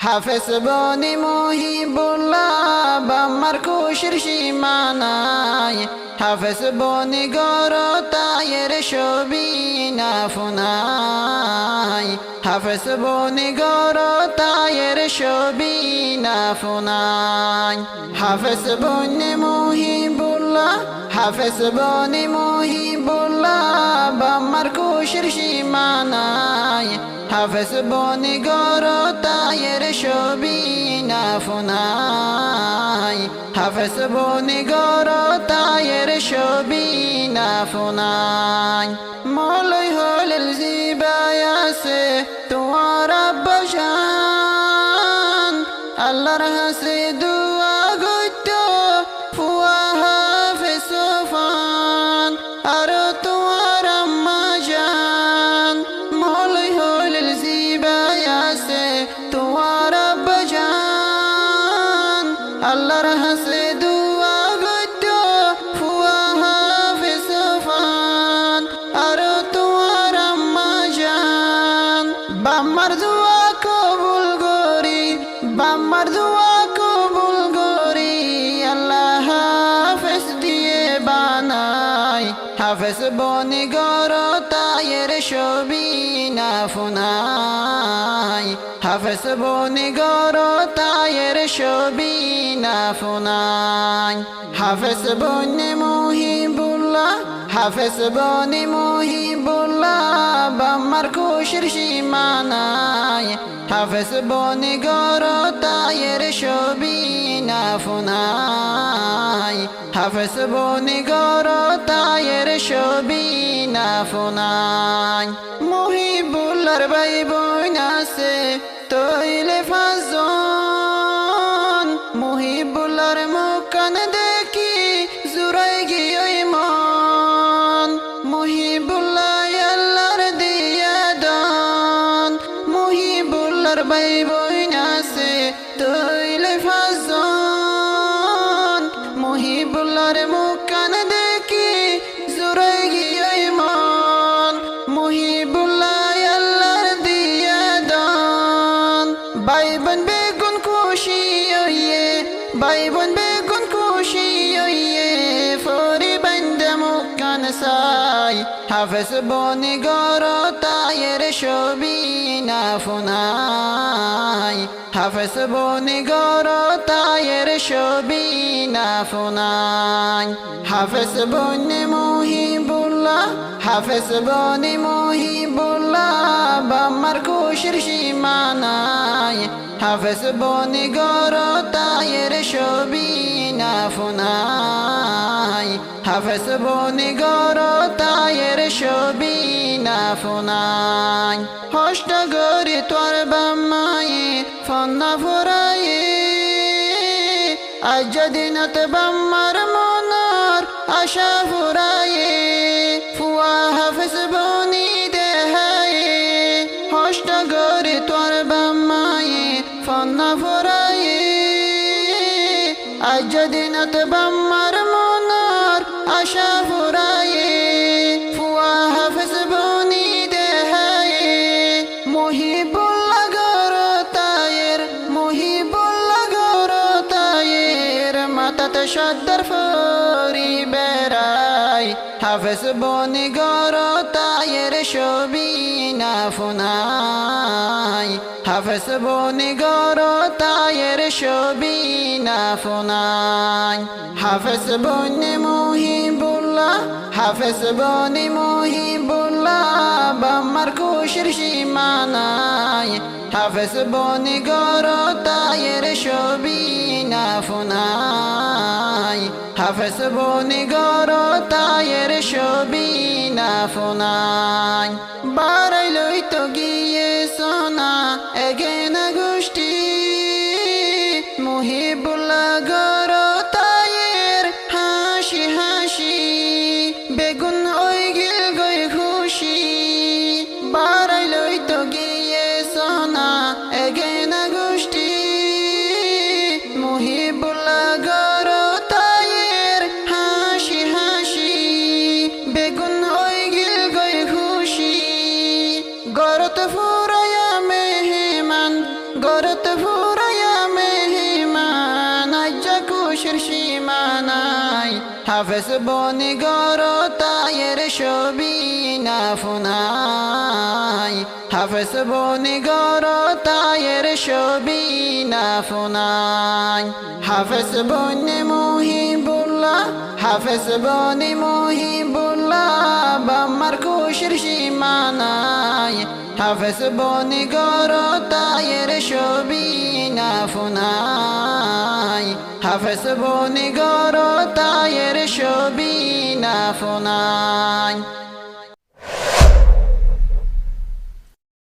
হাফেজ বনি মহিবুল্লাহ বাম্মার খুশির সীমানায় হাফেজ বনি গরতায়ের সবিনা ফুনায় হাফেজ বনি গরতায়ের সবিনা ফুনায় হাফেজ বনি মহিবুল্লাহ হাফেজ বনি মহিবুল্লাহ বাম্মার খুশির সীমানায় হাফেজ বনি গরতায়ের সবিনা ফুনায় হাফেজ বনি গরতায়ের সবিনা ফুনায় মৌলাই হলিল জিবায় আছে তোমার আব্বাসান আল্লাহর হাসে দুয়া গইত ফুয়া হাফেজ সোফান আর তোমার আম্মা জান মৌলাই হলিল জিবায় আছে তোমার আব্বাসান আল্লাহর হাসে দুয়া গইত ফুয়া হাফেজ সোফান আর তোমার আম্মা জান বাম্মার দুয়া কবুল করি বাম্মার দুয়া কবুল করি আল্লাহ হাফেজ দিয়ে বানাই হাফেজ বনি গরতায়ের সবিনা ফুনায় হাফেজ বনি গরতায়ের সবিনা ফুনায় হাফেজ বনি মহিবুল্লাহ হাফেজ বনি মহিবুল্লাহ বাম্মার খুশির সীমানায় হাফেজ বনি গরতায়ের সবিনা ফুনায় হাফেজ বনি গরতায়ের সবিনা ফুনায় মহিবুল্লাহর ভাই বোন আছে তইলে ফাজন মহিবুল্লাহর মুখান দেখি জুড়াই গিয়ে মন মহিবুল্লাহ আল্লাহর দিয়া দান মহিবুল্লাহর ভাই বোন আছে তইলে ফাজন মহিবুল্লাহর মুখান দেখি জুড়াই গিয়ে মন মহিবুল্লাহ আল্লাহর দিয়া দান ভাই বোন বেগুন খুশি হইয়ে ভাই বোন বেগুন খুশি হইয়ে ফরি বান্দা মুখান সাই হাফেজ বনি গরতায়ের সবিনা ফুনায় হাফেজ বনি গরতায়ের সবিনা ফুনায় হাফেজ বনি মহিবুল্লাহ হাফেজ বনি মহিবুল্লাহ বাম্মার খুশির সীমানায় হাফেজ বনি গরতায়ের সবিনা ফুনায় হাফেজ বনি গরতায়ের সবিনা ফুনায় হষ্ট গরি তোর বাম্মায়ে ফন্না ফুরায়ে আজ দিনত বাম্মার মনর আশা ফুরায়ে ফুয়া হাফেজ বনি দেহায়ে হষ্ট গরি তোর বাম্মায়ে ফন্না ফুরায়ে আজ দিনত বাম্মার মনর আশা ফুরায়ে ফুয়া হাফেজ বনি দেহায়ে মহিবুল্লাহ গরতায়ের মহিবুল্লাহ গরতায়ের মাতাতে সদ্দর ফরি বেড়াই হাফেজ বনি গরতায়ের সবিনা ফুনায় হাফেজ বনি গরতায়ের সবিনা ফুনায় হাফেজ বনি মহিবুল্লাহ হাফেজ বনি মহিবুল্লাহ বাম্মার খুশির সীমানায় হাফেজ বনি গরতায়ের সবিনা ফুনায় হাফেজ বনি গরতায়ের সবিনা ফুনায় বারাই লইতো গিয়ে সোনা এগেনা গোষ্ঠী মহিবুল্লাহ গরতায়ের হাসি হাসি বেগুন ওই গিল গই খুশি বারাই লইতো গিয়ে সোনা এগেনা গোষ্ঠী মহিবুল্লাহ গরতায়ের হাসি হাসি বেগুন ওই গিল গই খুশি গরত ফুরায়া মেহমান গরত ফুরায়া হাফেজ বনি গরতায়ের ছবি না ফুনাই হাফেজ বনি গরতায়ের ছবি না ফুনাই হাফেজ বনি মুহিবুল্লাহ হাফেজ বনি মুহিবুল্লাহ বাম্মার খুশির সীমানাই হাফেজ বনি গরতায়ের ছবি না ফুনাই হাফেজ বনি গরতায়ের ছবি না ফুনাই